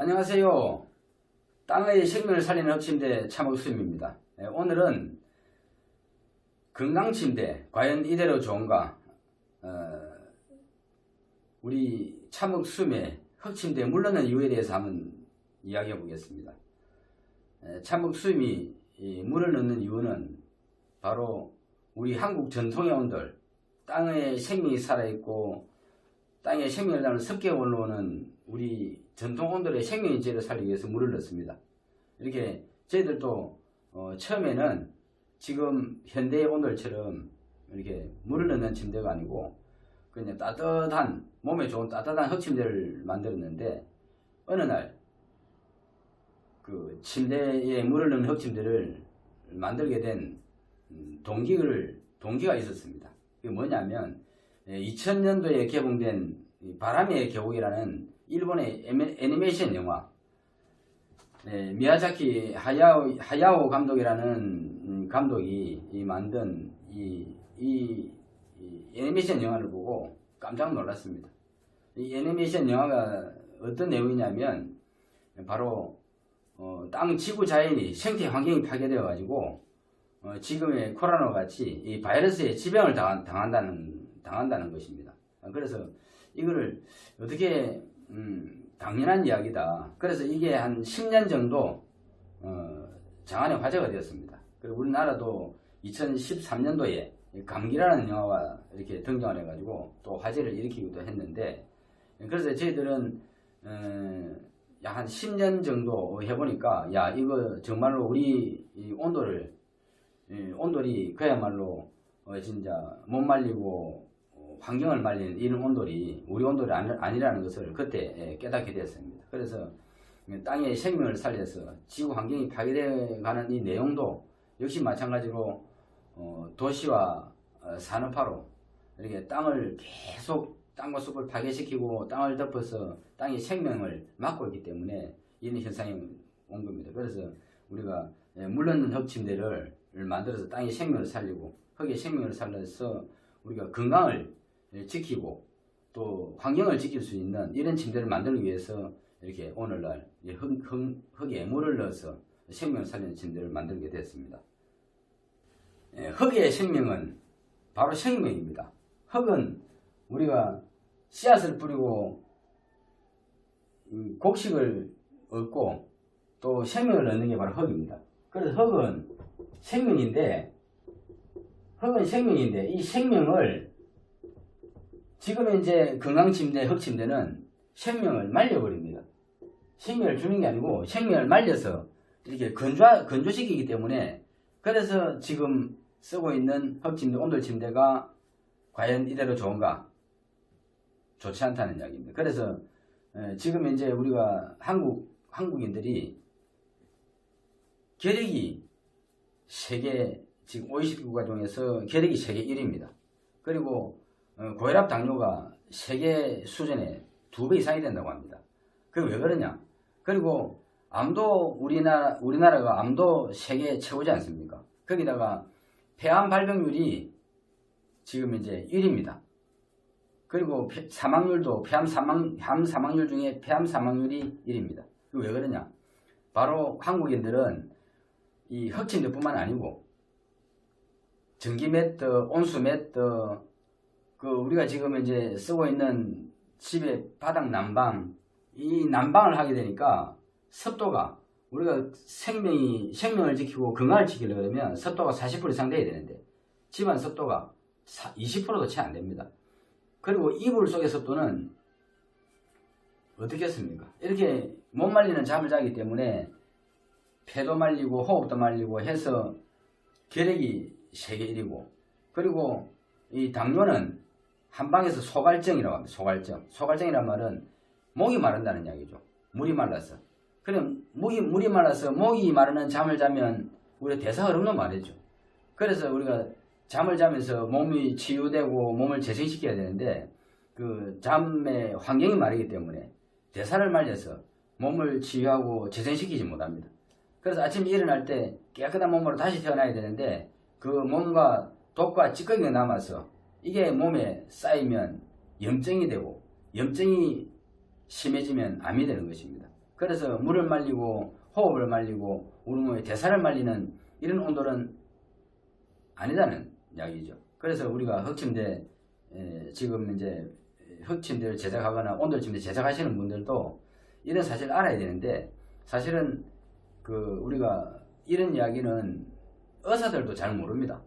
안녕하세요. 땅의 생명을 살리는 흑침대 참흑수임입니다. 오늘은 건강침대 과연 이대로 좋은가, 우리 참흑수임의 흑침대에 물러는 이유에 대해서 한번 이야기해 보겠습니다. 참흑수임이 물을 넣는 이유는 바로 우리 한국 전통의 온돌, 땅에 생명이 살아있고 땅에 생명을 담는 습기가 올라오는 우리 전통 온돌의 생명인체를 살리기 위해서 물을 넣습니다. 이렇게 저희들도 처음에는 지금 현대의 온돌처럼 이렇게 물을 넣는 침대가 아니고 그냥 따뜻한, 몸에 좋은 따뜻한 흑침대를 만들었는데, 어느 날 그 침대에 물을 넣는 흑침대를 만들게 된 동기가 있었습니다. 그게 뭐냐면 2000년도에 개봉된 바람의 계곡이라는 일본의 애니메이션 영화, 미야자키 하야오 감독이라는 감독이 만든 이 애니메이션 영화를 보고 깜짝 놀랐습니다. 이 애니메이션 영화가 어떤 내용이냐면 바로 땅 지구 자연이 생태 환경이 파괴되어 가지고 지금의 코로나 같이 이 바이러스에 지병을 당한다는 것입니다. 그래서 이거를 어떻게 당연한 이야기다. 그래서 이게 한 10년 정도 장안의 화제가 되었습니다. 그리고 우리나라도 2013년도에 감기라는 영화가 이렇게 등장을 해가지고 또 화제를 일으키기도 했는데, 그래서 저희들은 약 한 10년 정도 해보니까 이거 정말로 우리 온돌이 그야말로 진짜 못 말리고 환경을 말리는 이런 온돌이 우리 온돌이 아니라는 것을 그때 깨닫게 되었습니다. 그래서 땅의 생명을 살려서 지구 환경이 파괴되어가는 이 내용도 역시 마찬가지로 도시와 산업화로 이렇게 땅을 계속 땅과 숲을 파괴시키고 땅을 덮어서 땅의 생명을 막고 있기 때문에 이런 현상이 온 겁니다. 그래서 우리가 물넣는 흑침대를 만들어서 땅의 생명을 살리고 흙의 생명을 살려서 우리가 건강을 지키고 또 환경을 지킬 수 있는 이런 침대를 만들기 위해서 이렇게 오늘날 흙에 물을 넣어서 생명을 살리는 침대를 만들게 됐습니다. 흙의 생명은 바로 생명입니다. 흙은 우리가 씨앗을 뿌리고 곡식을 얻고 또 생명을 얻는 게 바로 흙입니다. 그래서 흙은 생명인데 이 생명을 지금 이제 건강침대, 흑침대는 생명을 말려버립니다. 생명을 주는 게 아니고 생명을 말려서 이렇게 건조시키기 때문에, 그래서 지금 쓰고 있는 흑침대, 온돌침대가 과연 이대로 좋은가? 좋지 않다는 이야기입니다. 그래서 지금 이제 우리가 한국인들이 결핵이 세계, 지금 OECD 국가 중에서 결핵이 세계 1위입니다. 그리고 고혈압 당뇨가 세계 수준의 2배 이상이 된다고 합니다. 그게 왜 그러냐? 그리고 암도 우리나라가 암도 세계 최고지 않습니까? 거기다가 폐암 발병률이 지금 이제 1위입니다. 그리고 사망률도 폐암 사망률 중에 폐암 사망률이 1위입니다. 그게 왜 그러냐? 바로 한국인들은 이 흑침대뿐만 아니고 전기 매트, 온수 매트, 우리가 지금 이제 쓰고 있는 집의 바닥 난방, 이 난방을 하게 되니까 습도가, 우리가 생명을 지키고 건강을 지키려고 하면 습도가 40% 이상 돼야 되는데 집안 습도가 20%도 채 안 됩니다. 그리고 이불 속의 습도는 어떻게 했습니까? 이렇게 못 말리는 잠을 자기 때문에 폐도 말리고 호흡도 말리고 해서 결핵이 세계 1위고, 그리고 이 당뇨는 한방에서 소갈증이라고 합니다. 소갈증이란 말은 목이 마른다는 이야기죠. 물이 말라서. 그럼 물이 말라서 목이 마르는 잠을 자면 우리가 대사흐름도 말이죠. 그래서 우리가 잠을 자면서 몸이 치유되고 몸을 재생시켜야 되는데 그 잠의 환경이 마르기 때문에 대사를 말려서 몸을 치유하고 재생시키지 못합니다. 그래서 아침에 일어날 때 깨끗한 몸으로 다시 태어나야 되는데 그 몸과 독과 찌꺼기가 남아서 이게 몸에 쌓이면 염증이 되고, 염증이 심해지면 암이 되는 것입니다. 그래서 물을 말리고 호흡을 말리고 우리 몸의 대사를 말리는 이런 온도는 아니다는 이야기죠. 그래서 우리가 흑침대 지금 이제 흑침대를 제작하거나 온돌침대 제작하시는 분들도 이런 사실을 알아야 되는데, 사실은 우리가 이런 이야기는 의사들도 잘 모릅니다.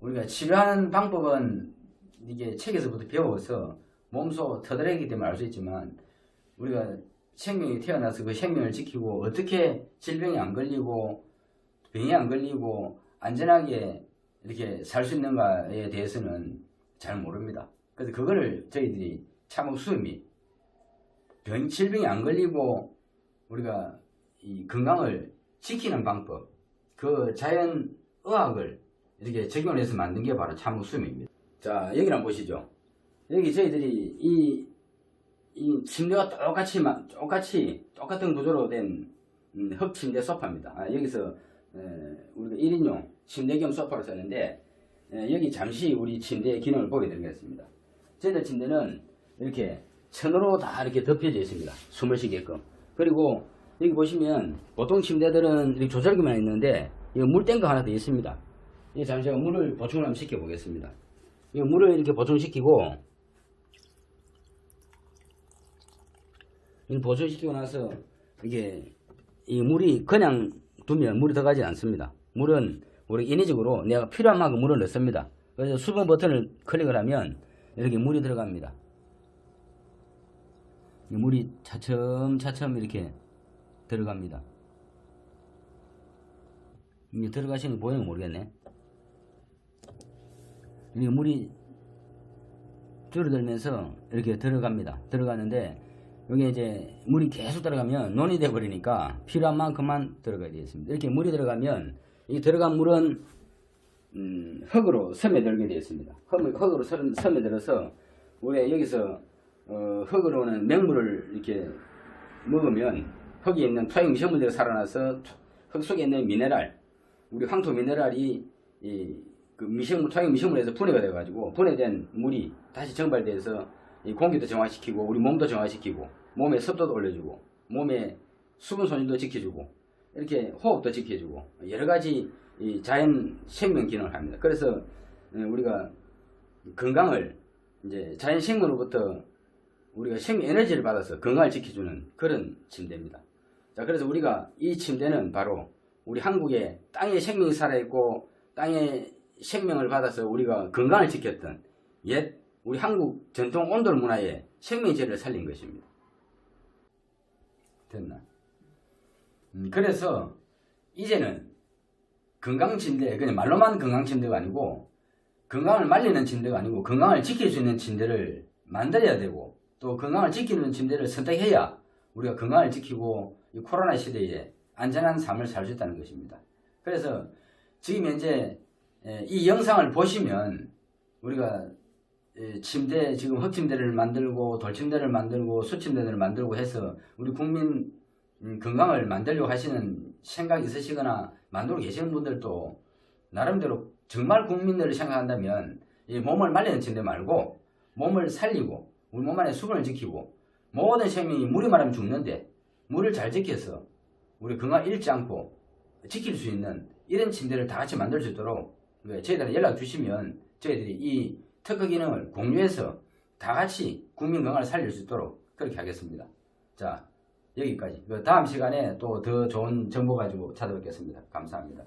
우리가 치료하는 방법은 이게 책에서부터 배워서 몸소 터득하기 때문에 알 수 있지만, 우리가 생명이 태어나서 그 생명을 지키고 어떻게 질병이 안 걸리고 병이 안 걸리고 안전하게 이렇게 살 수 있는가에 대해서는 잘 모릅니다. 그래서 그거를 저희들이 참혹수음이 질병이 안 걸리고 우리가 이 건강을 지키는 방법, 그 자연의학을 이렇게 적용해서 만든 게 바로 참혹수음입니다. 자, 여기를 한번 보시죠. 여기 저희들이 이 침대가 똑같은 구조로 된 흑침대 소파입니다. 여기서 우리가 1인용 침대 겸 소파를 썼는데, 여기 잠시 우리 침대의 기능을 보게 되겠습니다. 저희들 침대는 이렇게 천으로 다 이렇게 덮여져 있습니다. 숨을 쉬게끔. 그리고 여기 보시면 보통 침대들은 이렇게 조절기만 있는데, 이거 물 땡거 하나 더 있습니다. 이제 잠시 제가 물을 보충을 한번 시켜 보겠습니다. 이 물을 이렇게 보충시키고, 보충시키고 나서 이게 이 물이 그냥 두면 물이 들어가지 않습니다. 물은 우리 인위적으로 내가 필요한 만큼 물을 넣습니다. 그래서 수분 버튼을 클릭을 하면 이렇게 물이 들어갑니다. 물이 차츰차츰 이렇게 들어갑니다. 이게 들어가시는 거 보이는 거 모르겠네. 이게 물이 줄어들면서 이렇게 들어갑니다. 들어가는데 여기 이제 물이 계속 들어가면 논이 돼 버리니까 필요한 만큼만 들어가야 되겠습니다. 이렇게 물이 들어가면 이 들어간 물은 흙으로 스며들게 되어 있습니다. 흙으로 스며들어서 우리 여기서 흙으로는 맹물을 이렇게 먹으면 흙에 있는 토양 미생물들이 살아나서 흙 속에 있는 미네랄, 우리 황토 미네랄이 토양 미생물에서 분해가 돼가지고 분해된 물이 다시 정발돼서 이 공기도 정화시키고 우리 몸도 정화시키고 몸의 습도도 올려주고 몸의 수분 손실도 지켜주고 이렇게 호흡도 지켜주고 여러가지 이 자연 생명 기능을 합니다. 그래서 우리가 건강을 이제 자연 생물로부터 우리가 생명 에너지를 받아서 건강을 지켜주는 그런 침대입니다. 자, 그래서 우리가 이 침대는 바로 우리 한국에 땅에 생명이 살아있고 땅에 생명을 받아서 우리가 건강을 지켰던 옛 우리 한국 전통 온돌 문화의 생명체를 살린 것입니다. 됐나? 그래서 이제는 건강침대, 그냥 말로만 건강침대가 아니고 건강을 말리는 침대가 아니고 건강을 지킬 수 있는 침대를 만들어야 되고 또 건강을 지키는 침대를 선택해야 우리가 건강을 지키고 이 코로나 시대에 안전한 삶을 살 수 있다는 것입니다. 그래서 지금 현재 이 영상을 보시면 우리가 침대, 지금 흑침대를 만들고 돌침대를 만들고 수침대를 만들고 해서 우리 국민 건강을 만들려고 하시는 생각이 있으시거나 만들고 계시는 분들도 나름대로 정말 국민들을 생각한다면 이 몸을 말리는 침대 말고 몸을 살리고 우리 몸 안에 수분을 지키고 모든 생명이 물이 마르면 죽는데 물을 잘 지켜서 우리 건강 잃지 않고 지킬 수 있는 이런 침대를 다 같이 만들 수 있도록 저희들한테 연락 주시면 저희들이 이 특허 기능을 공유해서 다 같이 국민 건강을 살릴 수 있도록 그렇게 하겠습니다. 자, 여기까지. 다음 시간에 또 더 좋은 정보 가지고 찾아뵙겠습니다. 감사합니다.